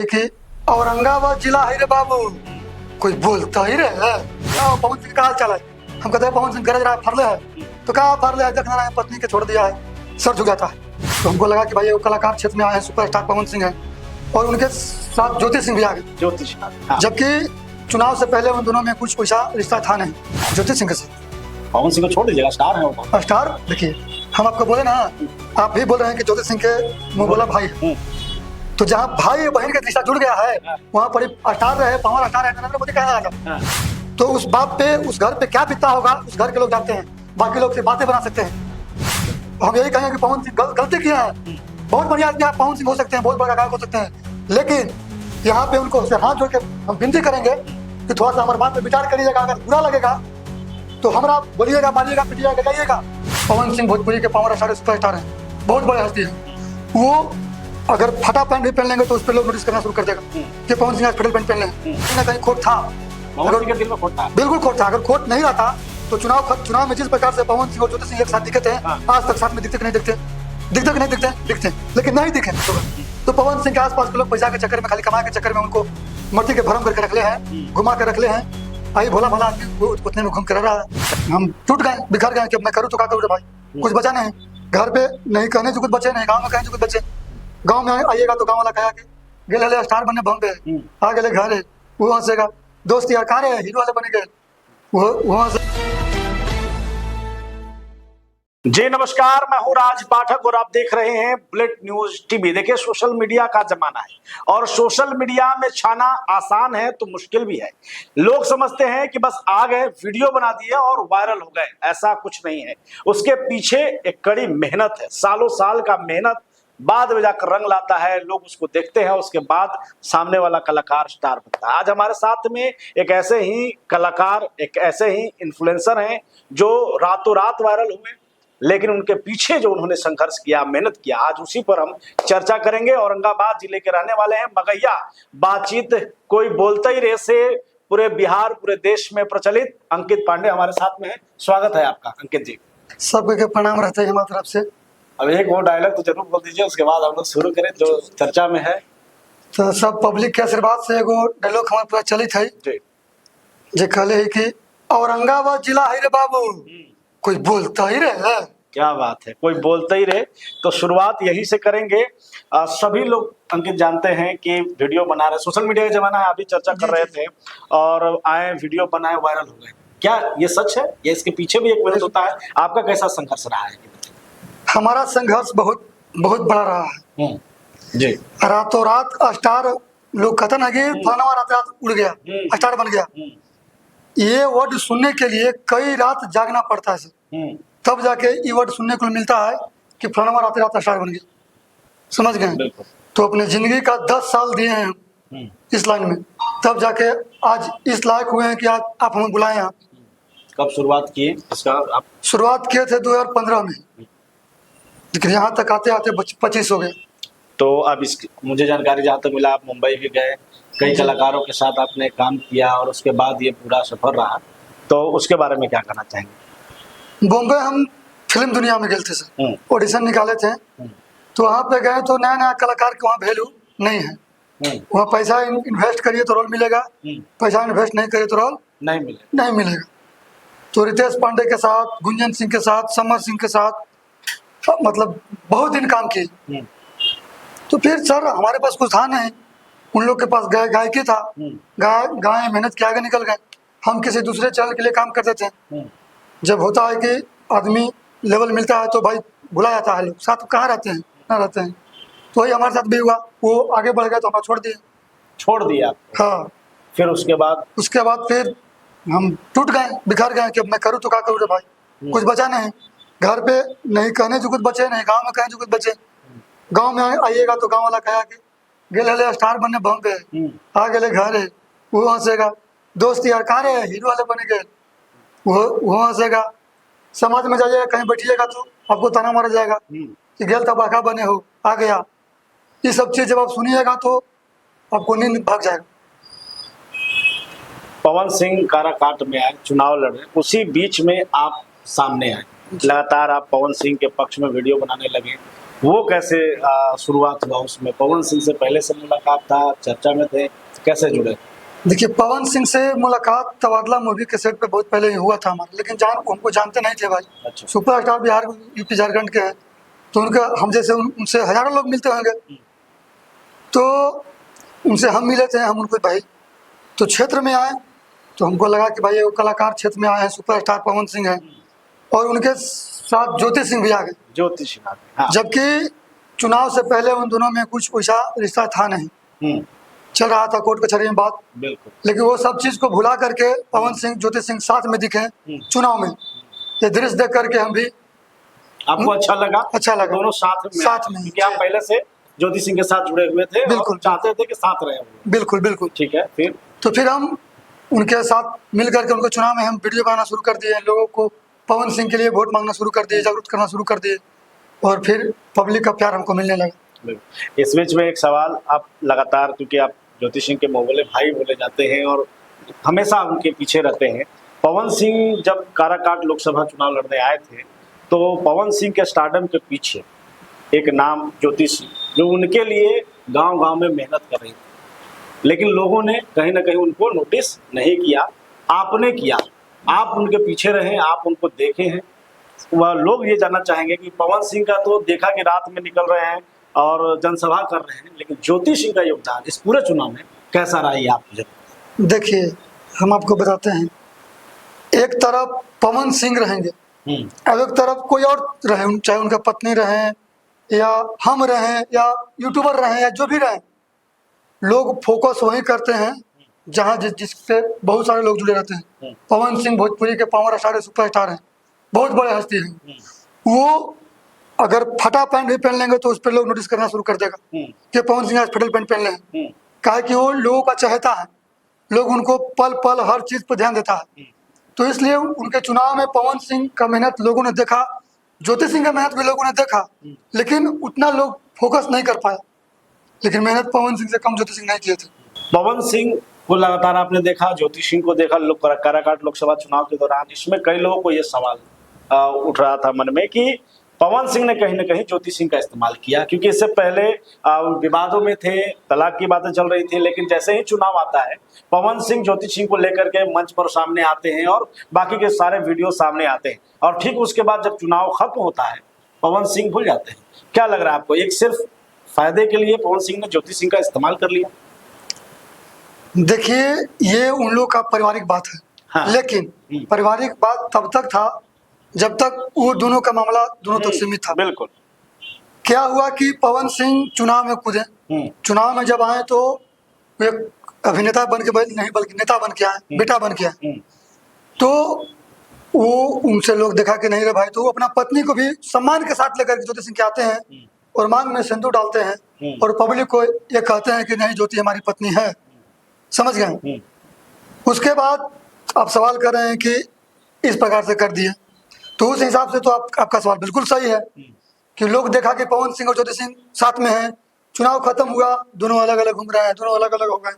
कि औरंगाबाद जिला है रे बाबू, कोई बोलता ही रहे। पवन सिंह का हाल चाल है? हम कहते हैं पवन सिंह गरज रहा है, फरले है तो कहा फरले है, देखना है पत्नी के छोड़ दिया है, सर झुक जाता है। तो हमको लगा कि भाई ये कलाकार क्षेत्र में आए हैं, सुपरस्टार पवन सिंह है और उनके साथ ज्योति सिंह भी आ गए। ज्योतिष, जबकि चुनाव से पहले उन दोनों में कुछ वैसा रिश्ता था नहीं ज्योति सिंह के साथ। पवन सिंह को छोड़ दीजिएगा, स्टार है वो। स्टार देखिए, हम आपको बोले ना, आप भी बोल रहे हैं कि ज्योति सिंह के मुंह बोला भाई है। तो जहाँ भाई बहन का रिश्ता जुड़ गया है वहाँ पर स्टार रहे, पावर स्टार है, नरेंद्र मोदी कहना लगा। तो उस बाप पे, उस घर पे क्या बीतता होगा उस घर के लोग जानते हैं, बाकी लोग से बातें बना सकते हैं। हम यही कहेंगे कि पवन सिंह गलती किया है। बहुत बढ़िया आदमी आप पवन सिंह हो सकते हैं, बहुत बड़ा गायक हो सकते हैं, लेकिन यहाँ पे उनको हाथ जोड़ के हम विनती करेंगे कि थोड़ा सा हमारे बात पे विचार करिएगा। अगर बुरा लगेगा तो हमारा बोलिएगा, मारिएगा, पिटिएगा, गलाइएगा। पवन सिंह भोजपुरी के पावर स्टार सुपरस्टार है, बहुत बड़े हस्ती है। वो अगर फटा पैंट भी पहन लेंगे तो उस पर लोग नोटिस करना शुरू कर देगा कि पवन सिंह आज फटल पैंट पहन लें। कहीं ना कहीं खोट था, पवन सिंह के दिल में खोट था, बिल्कुल खोट था। अगर खोट नहीं रहता तो चुनाव में जिस प्रकार से पवन सिंह और ज्योति सिंह एक साथ दिखे थे, आज तक साथ में दिखते नहीं दिखते, लेकिन नहीं दिखे। तो पवन सिंह के आसपास के लोग पैसा के चक्कर में, खाली कमा के चक्कर में उनको मट्टी के भरम करके रख ले हैं, घुमा के रख ले हैं। आई भोला भला आदमी उतने में घूम कर रहा है। हम टूट गए, बिखर गए कि अब मैं करूँ तो क्या करूँ भाई, कुछ बचा नहीं। घर पे नहीं कहने जो कुछ बचे, नहीं गाँव में कहने जो कुछ बचे। गाँव में आइएगा तो गाँव वाला कहा कि गेले स्टार बने बॉम्बे, आ गए घर है, वो हंसेगा। दोस्त यार कहाँ रहे, हीरो वाले बने गए, वो हंसे। जी नमस्कार, मैं हूं राज पाठक और आप देख रहे हैं बुलेट न्यूज टीवी। देखिए, सोशल मीडिया का जमाना है और सोशल मीडिया में छाना आसान है तो मुश्किल भी है। लोग समझते हैं कि बस आ गए, वीडियो बना दिए और वायरल हो गए, ऐसा कुछ नहीं है। उसके पीछे एक कड़ी मेहनत है, सालों साल का मेहनत बाद में जाकर रंग लाता है। लोग उसको देखते हैं, उसके बाद सामने वाला कलाकार स्टार बनता है। आज हमारे साथ में एक ऐसे ही कलाकार, एक ऐसे ही इन्फ्लुएंसर हैं जो रातों रात वायरल हुए, लेकिन उनके पीछे जो उन्होंने संघर्ष किया, मेहनत किया, आज उसी पर हम चर्चा करेंगे। औरंगाबाद जिले के रहने वाले हैं, मगैया बातचीत कोई बोलता ही रहे से पूरे बिहार, पूरे देश में प्रचलित अंकित पांडे हमारे साथ में है। स्वागत है आपका अंकित जी। सबके प्रणाम रहते हैं हमारी तरफ से। अब एक वो डायलॉग तो जरूर बोल दीजिए, उसके बाद हम लोग शुरू करें जो चर्चा में है। तो सब पब्लिक के आशीर्वाद से एगो डायलॉग हमारे पूरा चलित है जे कहले है कि औरंगाबाद जिला है रे बाबू, कोई बोलता ही रहे। क्या बात है, कोई बोलता ही रहे। तो शुरुआत यहीं से करेंगे। सभी लोग अंकित जानते हैं कि वीडियो बना रहे, सोशल मीडिया का जमाना है, अभी चर्चा कर रहे थे और आए वीडियो बनाए, वायरल हो गए। क्या ये सच है या इसके पीछे भी एक मेहनत होता है? आपका कैसा संघर्ष रहा है? हमारा संघर्ष बहुत बहुत बड़ा रहा है जी। रातों रात स्टार, लोग कहते ना कि फलाना रात रात उड़ गया, स्टार बन गया। ये वर्ड सुनने के लिए कई रात जागना पड़ता है सर, तब जाके ये वर्ड सुनने को मिलता है कि फलाना रात रात स्टार बन गया। समझ गए? तो अपने जिंदगी का 10 साल दिए हैं हम इस लाइन में, तब जाके आज इस लायक हुए हैं कि आज आप हमें बुलाए हैं। कब शुरुआत किए इसका आप? शुरुआत किए थे 2015 में, लेकिन यहाँ तक आते आते 25 हो गए। तो अब इस मुझे जानकारी जहाँ तक मिला, आप मुंबई भी गए, कई कलाकारों के साथ आपने काम किया और उसके बाद ये पूरा सफर रहा, तो उसके बारे में क्या कहना चाहेंगे? बॉम्बे हम फिल्म दुनिया में गए थे सर, ऑडिशन निकाले थे, तो वहाँ पे गए तो नया नया कलाकार के वहाँ वैल्यू नहीं है। वहाँ पैसा इन्वेस्ट करिए तो रोल मिलेगा, पैसा इन्वेस्ट नहीं करिए तो रोल नहीं मिलेगा। तो रितेश पांडे के साथ, गुंजन सिंह के साथ, समर सिंह के साथ मतलब बहुत दिन काम किए। तो फिर सर हमारे पास कुछ था नहीं, उन लोग के पास गायकी था, गाय मेहनत के आगे निकल गए। हम किसी दूसरे चैनल के लिए काम करते थे। जब होता है कि आदमी लेवल मिलता है तो भाई बुला जाता है, लोग साथ कहाँ रहते हैं, ना रहते हैं। तो वही हमारे साथ भी हुआ, वो आगे बढ़ गए तो हमें छोड़ दिया। हाँ, फिर उसके बाद फिर हम टूट गए, बिखर गए कि अब मैं करूँ तो क्या करूँ भाई, कुछ बचा नहीं। घर पे नहीं कहने जो कुछ बचे, नहीं गाँव में कहने जो कुछ बचे। गाँव में आइएगा तो गाँव वाला कहा कि गेले स्टार बने बॉम्बे, आ गए घर है, वो हंसेगा। दोस्त यार कहाँ रहे, हीरो वाले बने गए, वो हंसेगा। समाज में जाइएगा, कहीं बैठिएगा तो आपको ताना मारा जाएगा कि गेल तबाका बने हो, आ गया। ये सब चीज जब आप सुनिएगा तो आपको नींद भाग जाएगा। पवन सिंह काराकाट में आए, चुनाव लड़े, उसी बीच में आप सामने आए, लगातार आप पवन सिंह के पक्ष में वीडियो बनाने लगे, वो कैसे शुरुआत हुआ उसमें? पवन सिंह से पहले से मुलाकात था, चर्चा में थे, कैसे जुड़े? देखिए, पवन सिंह से मुलाकात तबादला मूवी के सेट पे बहुत पहले ही हुआ था हमारा, लेकिन उनको जानते नहीं थे भाई। अच्छा। सुपरस्टार बिहार यूपी झारखंड के हैं, तो हम जैसे उनसे हजारों लोग मिलते होंगे, तो उनसे हम मिले थे, हम उनको भाई तो क्षेत्र में आए, तो हमको लगा कि भाई वो कलाकार क्षेत्र में आए हैं, सुपरस्टार पवन सिंह हैं, और उनके साथ ज्योति सिंह भी आ गए। ज्योति सिंह, हाँ। जबकि चुनाव से पहले उन दोनों में कुछ वैसा रिश्ता था नहीं, चल रहा था कोर्ट कचहरी में बात, बिल्कुल। लेकिन वो सब चीज को भुला करके पवन सिंह ज्योति सिंह साथ में दिखे चुनाव में। ये दृश्य देख करके हम भी, आपको अच्छा लगा? अच्छा लगा, दोनों साथ में क्योंकि आप पहले से ज्योति सिंह के साथ जुड़े हुए थे, बिल्कुल, और चाहते थे कि साथ रहे। बिल्कुल बिल्कुल। ठीक है, फिर हम उनके साथ मिल करके उनको चुनाव में हम वीडियो बनाना शुरू कर दिए, लोगों को पवन सिंह के लिए वोट मांगना शुरू कर दिए, जागरूक करना शुरू कर दिए, और फिर पब्लिक का प्यार हमको मिलने लगा। इस बीच में एक सवाल, आप लगातार, क्योंकि आप ज्योति सिंह के मोहल्ले भाई बोले जाते हैं और हमेशा उनके पीछे रहते हैं, पवन सिंह जब काराकाट लोकसभा चुनाव लड़ने आए थे, तो पवन सिंह के स्टारडम के पीछे एक नाम ज्योति सिंह, जो उनके लिए गांव-गांव में मेहनत कर रही थी, लेकिन लोगों ने कहीं ना कहीं उनको नोटिस नहीं किया। आपने किया, आप उनके पीछे रहे, आप उनको देखे हैं। वह लोग ये जानना चाहेंगे कि पवन सिंह का तो देखा कि रात में निकल रहे हैं और जनसभा कर रहे हैं, लेकिन ज्योति सिंह का योगदान इस पूरे चुनाव में कैसा रहा, ये आप मुझे देखिए, हम आपको बताते हैं, एक तरफ पवन सिंह रहेंगे, अब एक तरफ कोई और रहे, चाहे उनका पत्नी रहे या हम रहें या यूट्यूबर रहें या जो भी रहें, लोग फोकस वही करते हैं जहां जिससे बहुत सारे लोग जुड़े रहते हैं। पवन सिंह भोजपुरी के पावर स्टार, सुपरस्टार हैं, बहुत बड़े हस्ती हैं। वो अगर फटा पैंट भी पहन लेंगे तो उस पर लोग नोटिस करना शुरू कर देगा कि पवन सिंह आज फटल पैंट पहन ले, काहे कि वो लोगों का चाहता है, लोग उनको पल पल हर चीज पर ध्यान देता है। तो इसलिए उनके चुनाव में पवन सिंह का मेहनत लोगों ने देखा, ज्योति सिंह का मेहनत भी लोगों ने देखा, लेकिन उतना लोग फोकस नहीं कर पाया। लेकिन मेहनत पवन सिंह से कम ज्योति सिंह नहीं किए थे। पवन सिंह को लगातार आपने देखा, ज्योति सिंह को देखा काराकाट लोकसभा चुनाव के दौरान। इसमें कई लोगों को यह सवाल उठ रहा था मन में कि पवन सिंह ने कहीं ना कहीं ज्योति सिंह का इस्तेमाल किया, क्योंकि इससे पहले विवादों में थे, तलाक की बातें चल रही थी, लेकिन जैसे ही चुनाव आता है पवन सिंह ज्योति सिंह को लेकर के मंच पर सामने आते हैं और बाकी के सारे वीडियो सामने आते हैं, और ठीक उसके बाद जब चुनाव खत्म होता है पवन सिंह भूल जाते हैं। क्या लग रहा है आपको, एक सिर्फ फायदे के लिए पवन सिंह ने ज्योति सिंह का इस्तेमाल कर लिया? देखिए, ये उन लोग का पारिवारिक बात है। हाँ। लेकिन पारिवारिक बात तब तक था जब तक वो दोनों का मामला दोनों तक सीमित था। बिल्कुल। क्या हुआ कि पवन सिंह चुनाव में कूदे, चुनाव में जब आए तो एक अभिनेता बन के नहीं बल्कि नेता बन के आए, बेटा बन के आए, तो वो उनसे लोग देखा कि नहीं रे भाई, तो वो अपना पत्नी को भी सम्मान के साथ लेकर ज्योति सिंह के आते हैं और मांग में सिंदूर डालते हैं और पब्लिक को ये कहते हैं कि नहीं, ज्योति हमारी पत्नी है। समझ गए? उसके बाद आप सवाल कर रहे हैं कि इस प्रकार से कर दिए, तो उस हिसाब से तो आपका सवाल बिल्कुल सही है कि लोग देखा कि पवन सिंह और ज्योति सिंह साथ में हैं, चुनाव खत्म हुआ, दोनों अलग अलग घूम रहे हैं, दोनों अलग अलग हो गए,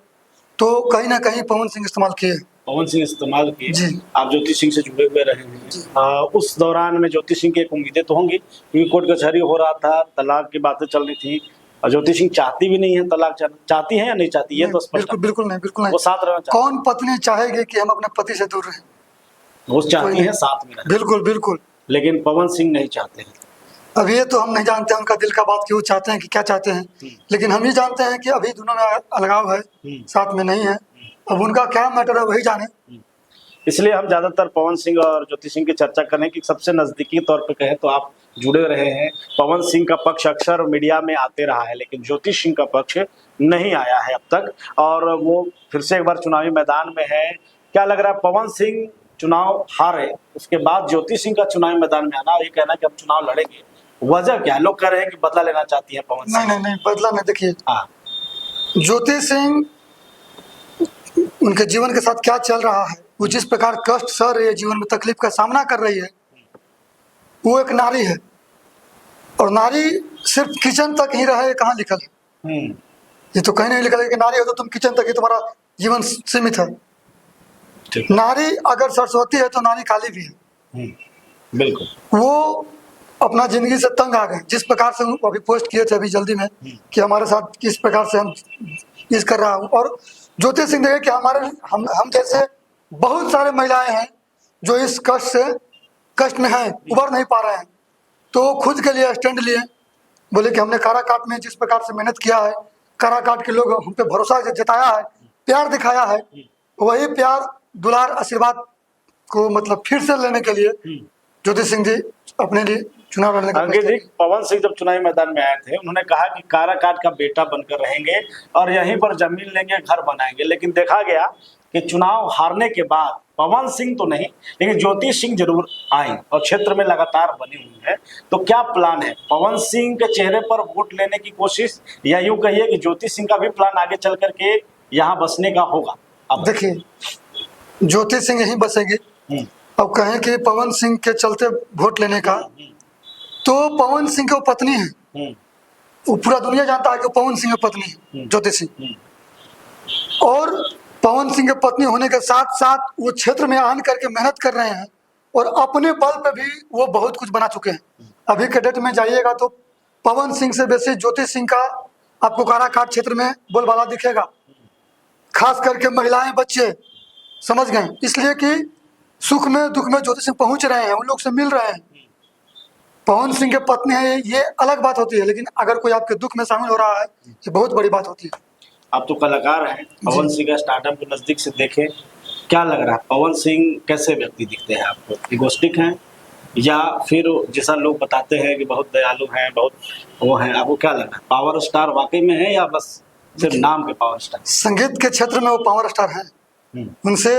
तो कहीं ना कहीं पवन सिंह इस्तेमाल किए। पवन सिंह इस्तेमाल किए। आप ज्योति सिंह से जुड़े हुए रहे हैं, उस दौरान में ज्योति सिंह की एक उम्मीदें तो होंगी, क्योंकि कोर्ट कचहरी हो रहा था, तलाक की बातें चल रही थी, और ज्योति सिंह चाहती भी नहीं है तलाक, चाहती है या नहीं चाहती, ये तो स्पष्ट बिल्कुल नहीं, बिल्कुल नहीं। वो साथ रहना चाहती। कौन पत्नी चाहेगी कि हम अपने पति से दूर रहें? वो चाहती है साथ में रहना। बिल्कुल बिल्कुल। लेकिन पवन सिंह नहीं चाहते हैं। अब ये तो हम नहीं जानते उनका दिल का बात क्यों चाहते हैं कि क्या चाहते हैं, लेकिन हम ये जानते हैं कि अभी दोनों में अलगाव है, साथ में नहीं है। अब उनका क्या मैटर है वही जाने। इसलिए हम ज्यादातर पवन सिंह और ज्योति सिंह की चर्चा करें कि सबसे नजदीकी तौर पे कहें तो आप जुड़े रहे हैं। पवन सिंह का पक्ष अक्सर मीडिया में आते रहा है, लेकिन ज्योति सिंह का पक्ष नहीं आया है अब तक, और वो फिर से एक बार चुनावी मैदान में है। क्या लग रहा है, पवन सिंह चुनाव हारे उसके बाद ज्योति सिंह का चुनावी मैदान में आना, ये कहना कि हम चुनाव लड़ेंगे, वजह क्या है? लोग कह रहे हैं कि बदला लेना चाहती है पवन सिंह। नहीं, बदला नहीं। देखिए, ज्योति सिंह उनके जीवन के साथ क्या चल रहा है, वो जिस प्रकार कष्ट सह रही है, जीवन में तकलीफ का सामना कर रही है, वो एक नारी है, और नारी सिर्फ किचन तक ही रहे, कहाँ लिखल है? ये तो कहीं नहीं लिखा है कि नारी हो तो तुम किचन तक ही तुम्हारा जीवन सीमित है। नारी अगर सरस्वती है तो नारी काली भी है। बिल्कुल। वो अपना जिंदगी से तंग आ गए। जिस प्रकार से अभी पोस्ट किए थे अभी जल्दी में कि हमारे साथ किस प्रकार से हम इस कर रहा हूँ। और ज्योति सिंह देखे कि हमारे हम जैसे बहुत सारे महिलाएं हैं जो इस कष्ट में हैं, उबर नहीं पा रहे हैं, तो खुद के लिए स्टैंड लिए, बोले कि हमने काराकाट में जिस प्रकार से मेहनत किया है, काराकाट के लोग हम पे भरोसा जताया है, प्यार दिखाया है, वही प्यार दुलार आशीर्वाद को मतलब फिर से लेने के लिए ज्योति सिंह जी अपने लिए चुनाव लड़ने का अंकित जी, पवन सिंह जब चुनावी मैदान में आए थे उन्होंने कहा कि काराकाट का बेटा बनकर रहेंगे और यहीं पर जमीन लेंगे, घर बनाएंगे। लेकिन देखा गया कि चुनाव हारने के बाद पवन सिंह तो नहीं लेकिन ज्योति सिंह जरूर आई और क्षेत्र में लगातार बनी हुई है। तो क्या प्लान है, पवन सिंह के चेहरे पर वोट लेने की कोशिश, या यूं कहिए कि ज्योति सिंह का भी प्लान आगे चल करके यहाँ बसने का होगा? अब देखिए, ज्योति सिंह यहीं बसेंगे। अब कहें कि पवन सिंह के चलते वोट लेने का, तो पवन सिंह की वो पत्नी है, वो पूरा दुनिया जानता है कि पवन सिंह की पत्नी है ज्योति सिंह। और पवन सिंह की पत्नी होने के साथ साथ वो क्षेत्र में आन करके मेहनत कर रहे हैं और अपने बल पे भी वो बहुत कुछ बना चुके हैं। अभी के डेट में जाइएगा तो पवन सिंह से बेसी ज्योति सिंह का आपको काराकाट क्षेत्र में बोलबाला दिखेगा, खास करके महिलाएं, बच्चे, समझ गए। इसलिए कि सुख में दुख में ज्योति सिंह पहुंच रहे हैं, उन लोग से मिल रहे हैं। पवन सिंह के पत्नी है ये अलग बात होती है, लेकिन अगर कोई आपके दुख में शामिल हो रहा है ये बहुत बड़ी बात होती है। आप तो कलाकार हैं, पवन सिंह का स्टार्टअप को नजदीक से देखें, क्या लग रहा है पवन सिंह कैसे व्यक्ति दिखते हैं आपको? इगोस्टिक हैं या फिर जैसा लोग बताते हैं कि बहुत दयालु हैं, बहुत वो हैं, आपको क्या लग रहा है? पावर स्टार वाकई में है या बस सिर्फ नाम के पावर स्टार? संगीत के क्षेत्र में वो पावर स्टार हैं, उनसे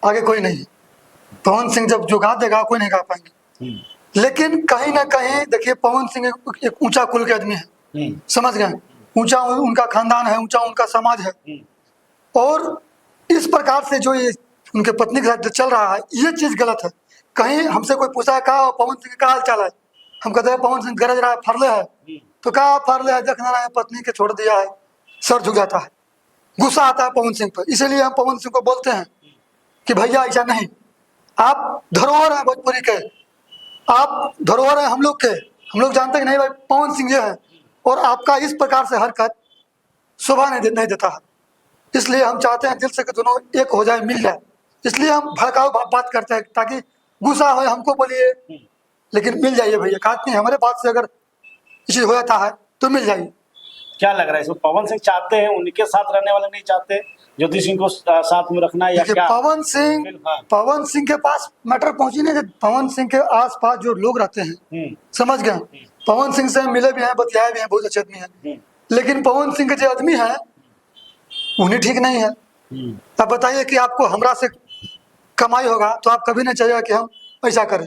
आगे कोई नहीं। पवन सिंह जब जो गा देगा कोई नहीं गा पाएंगे। लेकिन कहीं ना कहीं देखिए, पवन सिंह एक ऊंचा कुल के आदमी है, समझ गए। ऊंचा उनका खानदान है, ऊंचा उनका समाज है। और इस प्रकार से जो ये उनके पत्नी के साथ जो चल रहा है ये चीज गलत है। कहीं हमसे कोई पूछा है कहा पवन सिंह का हाल चाल है, हम कहते हैं पवन सिंह गरज रहा है, फरले है, तो कहा फरले है, देखना रहा है, पत्नी के छोड़ दिया है, सर झुक जाता है, गुस्सा आता है पवन सिंह पर। इसीलिए हम पवन सिंह को बोलते हैं कि भैया ऐसा नहीं, आप धरोहर है भोजपुरी के, आप धरोहर है हम लोग के, हम लोग जानते हैं नहीं भाई पवन सिंह ये है। और आपका इस प्रकार से हरकत शोभा नहीं देता है। इसलिए हम चाहते हैं दिल से कि दोनों एक हो जाए, मिल जाए। इसलिए हम भड़काऊ बात करते हैं ताकि गुस्सा हो हमको बोलिए, लेकिन मिल जाइए भैया, बात नहीं हमारे बात से अगर चीज हो जाता है तो मिल जाइए। क्या लग रहा है इसमें पवन सिंह चाहते हैं, उनके साथ रहने वाले नहीं चाहते ज्योति सिंह को साथ में रखना, या क्या? पवन सिंह के पास मैटर पहुंची नहीं। पवन सिंह के आसपास जो लोग रहते हैं, समझ गए, पवन सिंह से मिले भी हैं, बतियाए भी हैं, बहुत अच्छे आदमी हैं। लेकिन पवन सिंह के जो आदमी है उन्हें ठीक नहीं है। अब बताइए कि आपको हमरा से कमाई होगा तो आप कभी नहीं चाहिएगा कि हम ऐसा करें,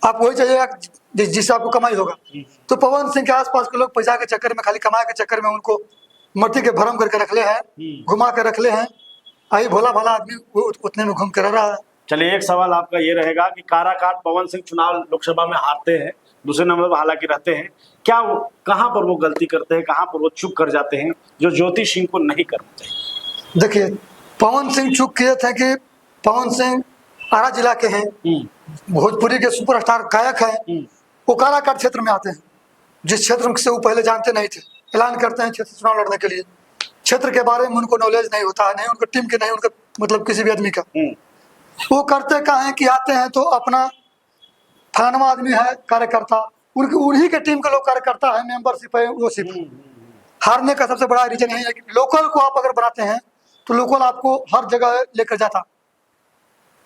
आप वही चाहिएगा जिससे आपको कमाई होगा। तो पवन सिंह के आसपास के लोग पैसा के चक्कर में, खाली कमाई के चक्कर में उनको मट्टी के भरम करके रख ले हैं, घुमा के रख ले हैं। आई भोला भाला आदमी वो उतने में घूम कर रहा है। चलिए, एक सवाल आपका ये रहेगा कि काराकाट पवन सिंह चुनाव लोकसभा में हारते हैं, दूसरे नंबर पर हालांकि रहते हैं, क्या वो कहाँ पर वो गलती करते हैं, कहाँ पर वो चूक कर जाते हैं जो ज्योति सिंह को नहीं करना चाहिए? देखिए, पवन सिंह चूक किए थे कि पवन सिंह आरा जिला के हैं, भोजपुरी के सुपरस्टार गायक हैं, वो काराकाट क्षेत्र में आते हैं, जिस क्षेत्र से वो पहले जानते नहीं थे। ऐलान करते हैं क्षेत्र चुनाव लड़ने के लिए, क्षेत्र के बारे में उनको नॉलेज नहीं होता है, नहीं उनको टीम के, नहीं उनका मतलब किसी भी आदमी का। वो करते क्या है कि आते हैं तो अपना फलाना आदमी है कार्यकर्ता, उन्हीं के टीम के लोग कार्यकर्ता है, मेंबरशिप है, वो सिर्फ हारने का सबसे बड़ा रीजन है कि लोकल को आप अगर बनाते हैं तो लोकल आपको हर जगह लेकर जाता।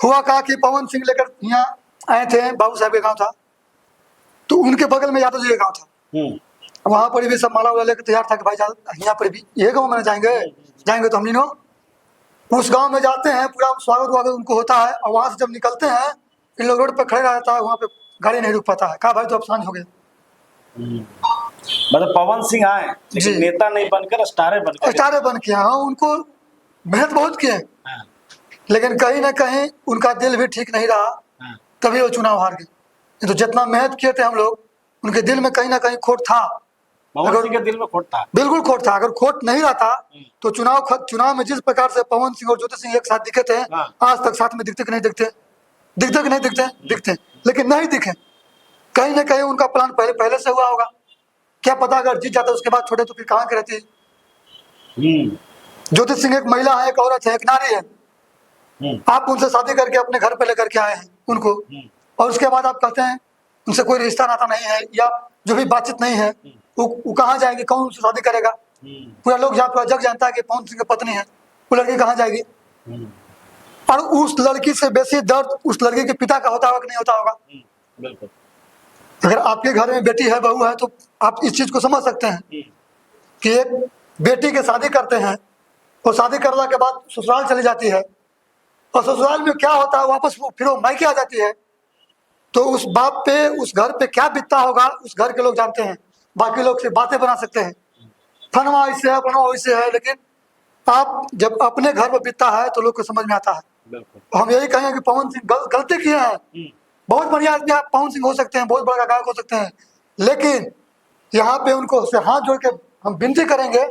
हुआ कहा कि पवन सिंह लेकर यहाँ आए थे, बाबू साहब के गाँव था, तो उनके बगल में यादव जी का गाँव था, वहां पर भी सब माला वाला लेकर तैयार था कि भाई यहाँ पर भी ये गाँव में जाएंगे तो हम नहीं उस गांव में जाते हैं, पूरा स्वागत वागत उनको होता है। और वहां से जब निकलते हैं इन लोग रोड पर खड़े रहता है, वहां पे गाड़ी नहीं रुक पाता है, कहा भाई तो अब सांझ हो गए। मतलब पवन सिंह आए लेकिन नेता नहीं बनकर स्टारे बन के, हाँ, उनको मेहनत बहुत किए, लेकिन कहीं ना कहीं उनका दिल भी ठीक नहीं रहा, तभी वो चुनाव हार गए। तो जितना मेहनत किए थे हम लोग, उनके दिल में कहीं ना कहीं खोट था। पवन सिंह के दिल में खोट था, बिल्कुल खोट था। अगर खोट नहीं रहता तो चुनाव में जिस प्रकार से पवन सिंह और ज्योति सिंह एक साथ दिखे थे, आज तक साथ में दिखते कि नहीं दिखते, दिखते कि नहीं दिखते, लेकिन नहीं दिखे। कहीं ना कहीं उनका प्लान पहले पहले से हुआ होगा। क्या पता अगर जीत जाते उसके बाद छोड़े तो फिर कहाँ की रहती। ज्योति सिंह एक महिला है, एक औरत है, एक नारी है। आप उनसे शादी करके अपने घर पे लेकर के आए हैं उनको, और उसके बाद आप कहते हैं उनसे कोई रिश्ता नाता नहीं है या जो भी बातचीत नहीं है, वो कहाँ जाएंगे, कौन उनसे शादी करेगा। पूरा पूरा जग जानता है कि पवन सिंह की पत्नी है, वो लड़की कहाँ जाएगी। और उस लड़की से बेसी दर्द उस लड़की के पिता का होता होगा कि नहीं होता होगा। बिल्कुल। अगर आपके घर में बेटी है, बहू है, तो आप इस चीज को समझ सकते हैं कि एक बेटी की शादी करते हैं और शादी करने के बाद ससुराल चली जाती है, और ससुराल में क्या होता है वापस फिर वो मायके आ जाती है, तो उस बाप पे उस घर पे क्या बीतता होगा उस घर के लोग जानते हैं। बाकी लोग से बातें बना सकते हैं, फनवा ऐसे है, फनवा वैसे है, लेकिन आप जब अपने घर में बीतता है तो लोग को समझ में आता है। हम यही कहेंगे कि पवन सिंह गलती किए हैं। बहुत बढ़िया आदमी आप पवन सिंह हो सकते हैं, बहुत बड़ा गायक हो सकते हैं, लेकिन यहाँ पे उनको से हाथ जोड़ के हम विनती करेंगे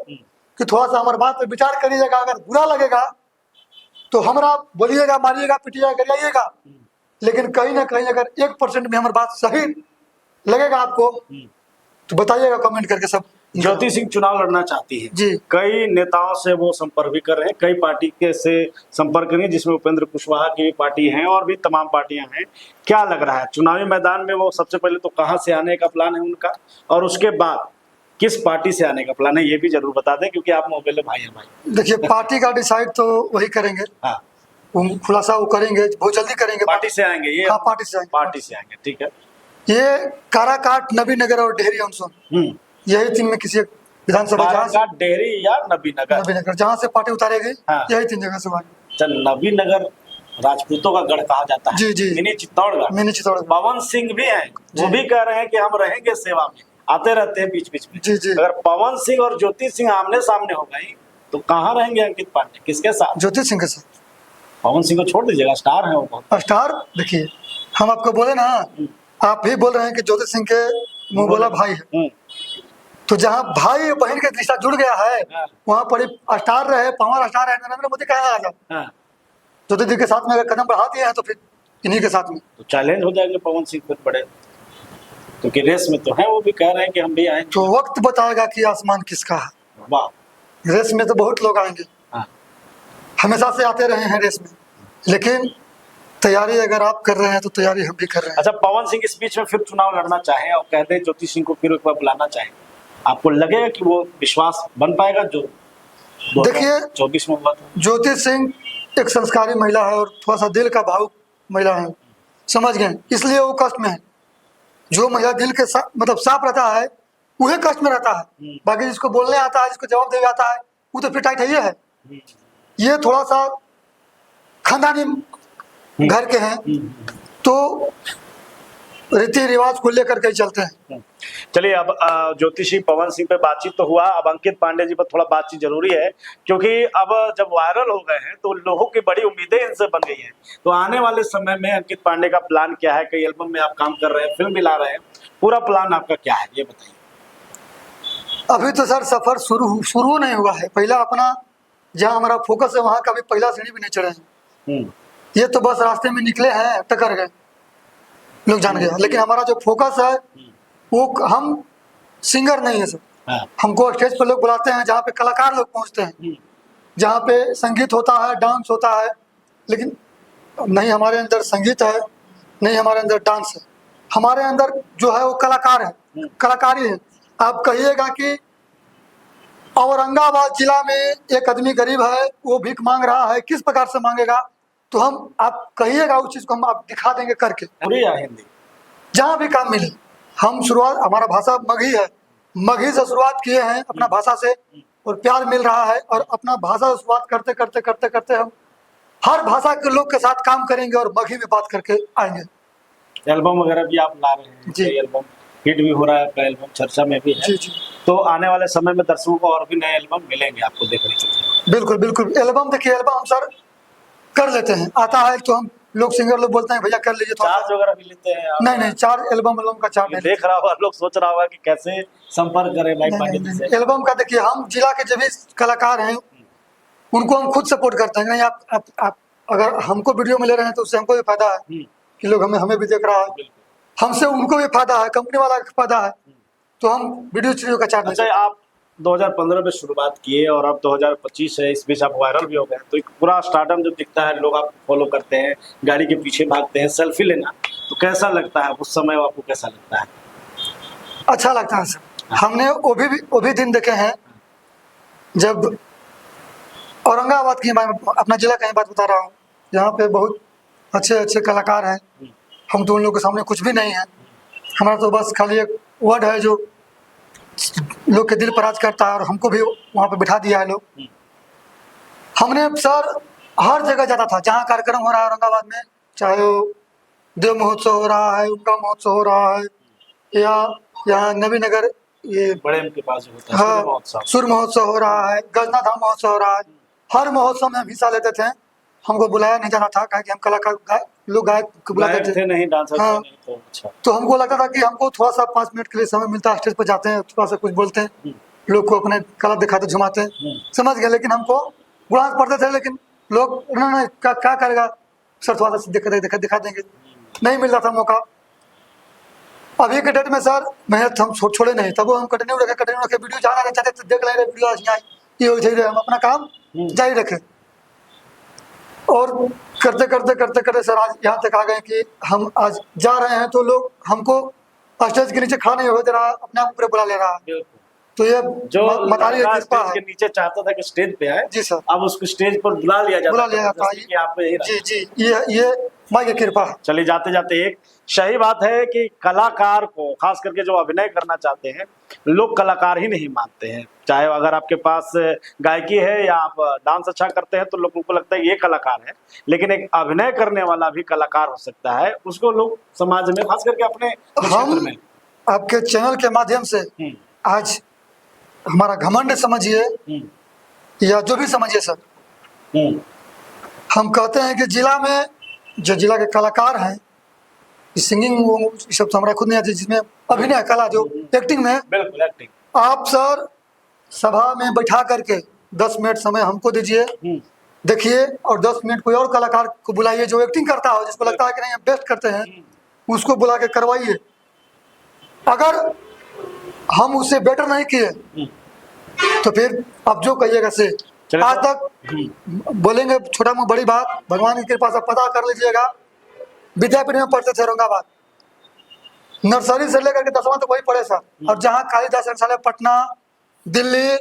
कि थोड़ा सा हमारे बात पे विचार करिएगा। अगर बुरा लगेगा तो हमारा बोलिएगा, मारिएगा, पिटिएगा, गरियाइएगा, लेकिन कहीं ना कहीं अगर 1% भी हमारी बात सही लगेगा आपको तो बताइएगा कमेंट करके सब। ज्योति सिंह चुनाव लड़ना चाहती है जी। कई नेताओं से वो संपर्क भी कर रहे हैं, कई पार्टी के से संपर्क करेंगे, जिसमें उपेंद्र कुशवाहा की भी पार्टी है और भी तमाम पार्टियां हैं। क्या लग रहा है चुनावी मैदान में वो सबसे पहले तो कहां से आने का प्लान है उनका, और उसके बाद किस पार्टी से आने का प्लान है, ये भी जरूर बता दें क्योंकि आप मोबाइल भाई हैं भाई। देखिए, पार्टी का डिसाइड तो वही करेंगे। हाँ, खुलासा वो करेंगे, बहुत जल्दी करेंगे। पार्टी से आएंगे ये। हाँ, पार्टी से आएंगे। पार्टी से आएंगे, ठीक है। ये काराकाट, नबीनगर और डेहरी ऑनसोन, यही तीन में किसी एक विधानसभा, काराकाट, डेहरी या नबीनगर जहाँ से पार्टी उतारेगी। हाँ। यही तीन जगह से चल, नबीनगर राजपूतों का गढ़ कहा जाता है। जी जी, मिनी चित्तौड़गढ़। मिनी चित्तौड़गढ़। पवन सिंह भी हैं, वो भी कह रहे हैं कि हम रहेंगे सेवा में, आते रहते हैं बीच बीच में। जी जी। अगर पवन सिंह और ज्योति सिंह आमने सामने हो गई तो कहाँ रहेंगे अंकित पांडे, किसके साथ? ज्योति सिंह के साथ। पवन सिंह को छोड़ दीजिएगा, स्टार है वो बहुत। स्टार देखिए, हम आपको बोले ना, आप भी बोल रहे हैं कि ज्योति सिंह के मुंह बोला भाई है, तो जहाँ भाई बहन का रिश्ता जुड़ गया है वहाँ पर स्टार रहे, पावर स्टार है, नरेंद्र मोदी कहा आ जाओ। ज्योति जी के साथ में अगर कदम बढ़ा दिए हैं तो फिर इन्हीं के साथ में तो चैलेंज हो जाएंगे पवन सिंह फिर बड़े, क्योंकि रेस में तो है, वो भी कह रहे हैं कि हम भी आएंगे। तो वक्त बताएगा कि आसमान किसका है। वाह। रेस में तो बहुत लोग आएंगे, हमेशा से आते रहे हैं रेस में, लेकिन तैयारी अगर आप कर रहे हैं तो तैयारी हम भी कर रहे हैं। अच्छा, पवन सिंह इस बीच में फिर चुनाव लड़ना चाहे और कहते हैं ज्योति सिंह को फिर एक बार बुलाना चाहे, आपको लगेगा कि वो विश्वास बन पाएगा जो देखिए 24 में हुआ था? ज्योति सिंह एक संस्कारी महिला है और थोड़ा सा दिल का भावुक महिला है, समझ गए, इसलिए वो कष्ट में है। जो महिला दिल के मतलब साफ रहता है वही कष्ट में रहता है। बाकी जिसको बोलने आता है, जिसको जवाब दे जाता है, वो तो फिर टाइट है। ये थोड़ा सा खानदानी घर के हैं तो रीति रिवाज को लेकर के चलते हैं। चलिए, अब ज्योतिषी पवन सिंह पे बातचीत तो हुआ, अब अंकित पांडे जी पर थोड़ा बातचीत जरूरी है, क्योंकि अब जब वायरल हो गए हैं तो लोगों की बड़ी उम्मीदें इनसे बन गई हैं। तो आने वाले समय में अंकित पांडे का प्लान क्या है? कई एल्बम में आप काम कर रहे हैं, फिल्म भी ला रहे हैं, पूरा प्लान आपका क्या है ये बताइए। अभी तो सर सफर शुरू नहीं हुआ है। पहला अपना जहाँ हमारा फोकस है वहाँ का भी पहला सीढ़ी भी नहीं चढ़े हैं। ये तो बस रास्ते में निकले हैं, टकर गए, लोग जान गए, लेकिन हमारा जो फोकस है वो, हम सिंगर नहीं है सर। हमको स्टेज पर लोग बुलाते हैं जहाँ पे कलाकार लोग पहुँचते हैं, जहाँ पे संगीत होता है, डांस होता है, लेकिन नहीं हमारे अंदर संगीत है, नहीं हमारे अंदर डांस है। हमारे अंदर जो है वो कलाकार है, कलाकारी है। आप कहिएगा कि औरंगाबाद जिला में एक आदमी गरीब है, वो भीख मांग रहा है, किस प्रकार से मांगेगा, तो हम आप कहिएगा उस चीज को हम आप दिखा देंगे करके, हिंदी जहाँ भी काम मिले। हम शुरुआत, हमारा भाषा मगही है, मगही से शुरुआत किए हैं अपना भाषा से, और प्यार मिल रहा है, और अपना भाषा से शुरुआत करते करते करते करते हम हर भाषा के लोग के साथ काम करेंगे और मगही में बात करके आएंगे। एल्बम वगैरह भी आप ला रहे हैं जी, एल्बम हिट भी हो रहा है, आपका एल्बम चर्चा में भी है जी जी। तो आने वाले समय में दर्शकों को और भी नए एल्बम मिलेंगे आपको देखने के लिए? बिल्कुल बिल्कुल। एल्बम देखिए, एल्बम हम सर कर लेते हैं, आता है तो हम लोग सिंगर लोग बोलते हैं भैया कर लीजिए। चार्ज वगैरह भी लेते हैं? नहीं, चार्ज एल्बम का चार्ज नहीं। देख रहा होगा लोग, सोच रहा होगा कि कैसे संपर्क करें भाई पांडे से। एल्बम का देखिए, हम जिला के जो भी कलाकार हैं उनको हम खुद सपोर्ट करते हैं। नहीं आप अगर हमको वीडियो में ले रहे हैं तो उससे हमको भी फायदा है कि लोग हमें भी देख रहा है, हमसे उनको भी फायदा है, कंपनी वाला का फायदा है, तो हम वीडियो स्टूडियो का चार्ज नहीं अच्छा, आप 2015 में शुरुआत किए और अब 2025 है, इस बीच आप वायरल भी हो गए, तो एक पूरा स्टार्टअप जो दिखता है, लोग आपको फॉलो करते हैं, गाड़ी के पीछे भागते हैं, सेल्फी लेना, तो कैसा लगता है उस समय? आपको कैसा लगता है? अच्छा लगता है सर। हमने वो भी दिन देखे हैं जब औरंगाबाद की, मैं अपना जिला का ही बात बता रहा हूँ, जहाँ पे बहुत अच्छे अच्छे कलाकार हैं। हम तो उन लोगों के सामने कुछ भी नहीं है। हमारा तो बस खाली एक वर्ड है जो लोग के दिल पर राज करता है, और हमको भी वहाँ पे बिठा दिया है लोग। हमने सर हर जगह जाता था जहाँ कार्यक्रम हो रहा है औरंगाबाद में, चाहे वो देव महोत्सव हो रहा है, उनका महोत्सव हो रहा है, या यहाँ नवी नगर ये बड़े के पास जो होता है सूर्य हाँ महोत्सव। सूर्य महोत्सव हो रहा है, गजना धाम महोत्सव हो रहा है, हर महोत्सव में हम हिस्सा लेते थे। हमको बुलाया नहीं जाना था, कि हम कलाकार लोग गायक को बुलाते गायक थे। थे नहीं, डांसर हाँ। थे नहीं, तो अच्छा। तो हमको लगता था कि हमको थोड़ा सा 5 मिनट के लिए समय मिलता है, स्टेज पर जाते हैं, थोड़ा सा कुछ बोलते हैं, लोग को अपने कला दिखाते झुमाते हैं, समझ गए। लेकिन हमको गुणास पड़ते थे, लेकिन लोग उन्होंने क्या करेगा सर, थोड़ा सा दिखा देंगे, नहीं मिल रहा था मौका। अभी के डेट में सर मेहनत हम छोड़े नहीं, तब हम कंटिन्यू रखे वीडियो जहाँ आना चाहते थे, देख ले रहे वीडियो आज यहाँ ये हो जाए, हम अपना काम जारी रखें। और करते सर आज यहाँ तक आ गए कि हम आज जा रहे हैं तो लोग हमको स्टेज के नीचे खड़ा नहीं हो दे रहा, अपने आप ऊपर बुला ले रहा है। तो ये जो मतारी लड़का कृपा स्टेज है। के नीचे चाहता था कि स्टेज पे आए, जी सर, अब उसको स्टेज पर बुला लिया जाता है कि आप यही रहे। जी ये माँ की कृपा है। चलिए, जाते जाते एक सही बात है कि कलाकार को, खास करके जो अभिनय करना चाहते हैं, लोग कलाकार ही नहीं मानते हैं। चाहे अगर आपके पास गायकी है या आप डांस अच्छा करते हैं तो लोगों को लगता है ये कलाकार है, लेकिन एक अभिनय करने वाला भी कलाकार हो सकता है, उसको लोग समाज में, खास करके अपने क्षेत्र में। आपके चैनल के माध्यम से आज हमारा घमंड समझिए या जो भी समझिए सर, हम कहते हैं कि जिला में जो जिला के कलाकार हैं, सिंगिंग सब तो हमारा खुद नहीं आती, जिसमें अभिनय कला जो एक्टिंग में, बिल्कुल एक्टिंग, आप सर सभा में बैठा करके 10 मिनट समय हमको दीजिए, देखिए, और 10 मिनट कोई और कलाकार को बुलाइए जो एक्टिंग करता हो, जिसको लगता है कि नहीं हम बेस्ट करते हैं, उसको बुला के करवाइए। अगर हम उससे बेटर नहीं किए तो फिर आप जो कहिएगा से। आज तक बोलेंगे छोटा मुँह बड़ी बात, भगवान की कृपा से पता कर लीजिएगा, विद्यापीठ में पढ़ते थे औरंगाबाद, नर्सरी से लेकर के 10वां तक वही पढ़े सर। और जहाँ कालिदास रंगशाला पटना, दिल्ली,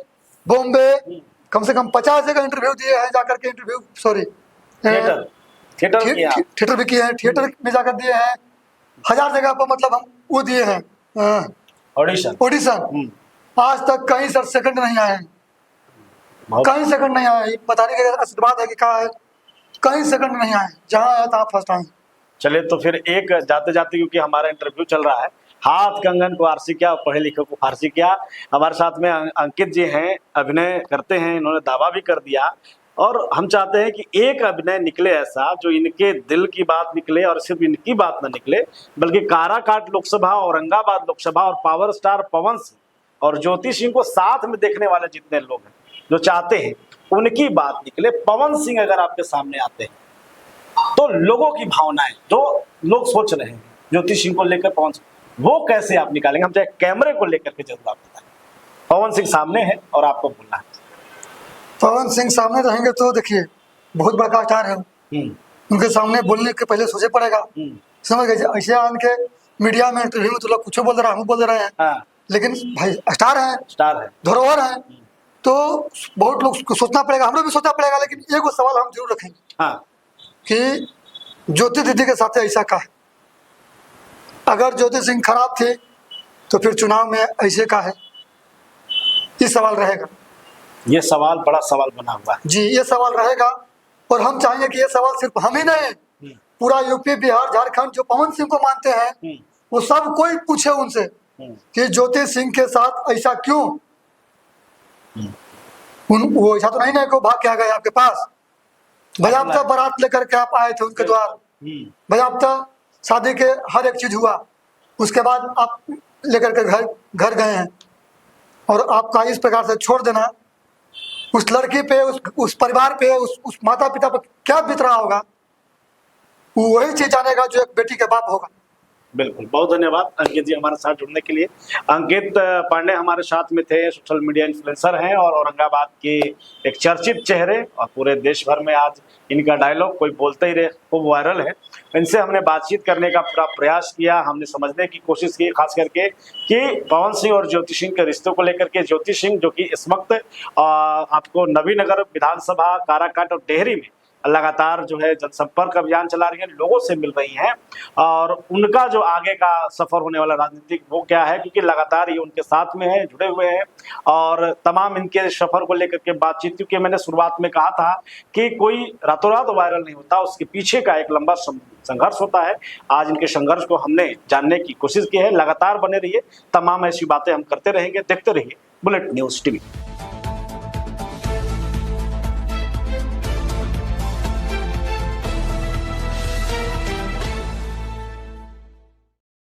बॉम्बे, कम से कम 50 जगह इंटरव्यू दिए हैं, जाकर के इंटरव्यू, सॉरी थिएटर भी किए हैं, थिएटर में जाकर दिए हैं, 1000 जगह पर मतलब हम वो दिए हैं ऑडिशन। आज तक कहीं सर सेकंड नहीं आए हैं, कहीं सेकंड नहीं आए। बताने के आशीर्वाद है कि क्या है, कहीं सेकंड नहीं आए, जहाँ आया था फर्स्ट आए। चलिए, तो फिर एक जाते जाते, क्योंकि हमारा इंटरव्यू चल रहा है, हाथ कंगन को आरसी क्या, पढ़े लिखे को फारसी क्या। हमारे साथ में अंकित जी हैं, अभिनय करते हैं, इन्होंने दावा भी कर दिया, और हम चाहते हैं कि एक अभिनय निकले ऐसा जो इनके दिल की बात निकले, और सिर्फ इनकी बात ना निकले, बल्कि काराकाट लोकसभा, औरंगाबाद लोकसभा और पावर स्टार पवन सिंह और ज्योति सिंह को साथ में देखने वाले जितने लोग हैं, जो चाहते हैं उनकी बात निकले। पवन सिंह अगर आपके सामने आते हैं तो लोगों की भावनाएं, जो लोग सोच रहे हैं ज्योति सिंह को लेकर, पवन सिंह, वो कैसे आप निकालेंगे? हम चाहे कैमरे को लेकर के जरूर आप बताएं। पवन सिंह सामने है और आपको बोलना है। पवन सिंह सामने रहेंगे तो देखिए बहुत बड़ा स्टार है, उनके सामने बोलने के पहले सोचे पड़ेगा, समझ गए। ऐसे आन के मीडिया में इंटरव्यू में तो लोग कुछ बोल रहा है, हम बोल रहे हैं, लेकिन भाई स्टार है, धरोहर है, तो बहुत लोग को सोचना पड़ेगा, हम लोग भी सोचना पड़ेगा। लेकिन एक सवाल हम जरूर रखेंगे कि ज्योति दीदी के साथ ऐसा का है, अगर ज्योति सिंह खराब थे तो फिर चुनाव में ऐसे का है, ये सवाल रहेगा। ये सवाल बड़ा सवाल बना हुआ है जी, ये सवाल रहेगा, और हम चाहेंगे कि ये सवाल सिर्फ हम ही नहीं, पूरा यूपी, बिहार, झारखंड जो पवन सिंह को मानते हैं, वो सब कोई पूछे उनसे कि ज्योति सिंह के साथ ऐसा क्यों। वो ऐसा तो नहीं ना को भाग के आ गए आपके पास, बजाबता बारात लेकर के आप आए थे उनके द्वार, बजाबता शादी के हर एक चीज हुआ, उसके बाद आप लेकर के घर गए हैं, और आपका इस प्रकार से छोड़ देना, उस लड़की पे, उस परिवार पे, उस माता पिता पे क्या बीत रहा होगा, वो वही चीज जानेगा जो एक बेटी के बाप होगा। बिल्कुल, बहुत धन्यवाद अंकित जी हमारे साथ जुड़ने के लिए। अंकित पांडे हमारे साथ में थे, सोशल मीडिया इन्फ्लुएंसर हैं और औरंगाबाद के एक चर्चित चेहरे, और पूरे देश भर में आज इनका डायलॉग कोई बोलते ही रहे खूब वायरल है। इनसे हमने बातचीत करने का पूरा प्रयास किया, हमने समझने की कोशिश की, खास करके कि पवन सिंह और ज्योति सिंह के रिश्तों को लेकर के। ज्योति सिंह जो कि इस वक्त आपको नवीनगर विधानसभा, काराकाट और डेहरी में लगातार जो है जनसंपर्क अभियान चला रही है, लोगों से मिल रही हैं, और उनका जो आगे का सफर होने वाला राजनीतिक वो क्या है, क्योंकि लगातार ये उनके साथ में है, जुड़े हुए हैं, और तमाम इनके सफर को लेकर के बातचीत, क्योंकि मैंने शुरुआत में कहा था कि कोई रातों रात वायरल नहीं होता, उसके पीछे का एक लंबा संघर्ष होता है। आज इनके संघर्ष को हमने जानने की कोशिश की है। लगातार बने रहिए, तमाम ऐसी बातें हम करते रहेंगे। देखते रहिए बुलेट न्यूज टीवी।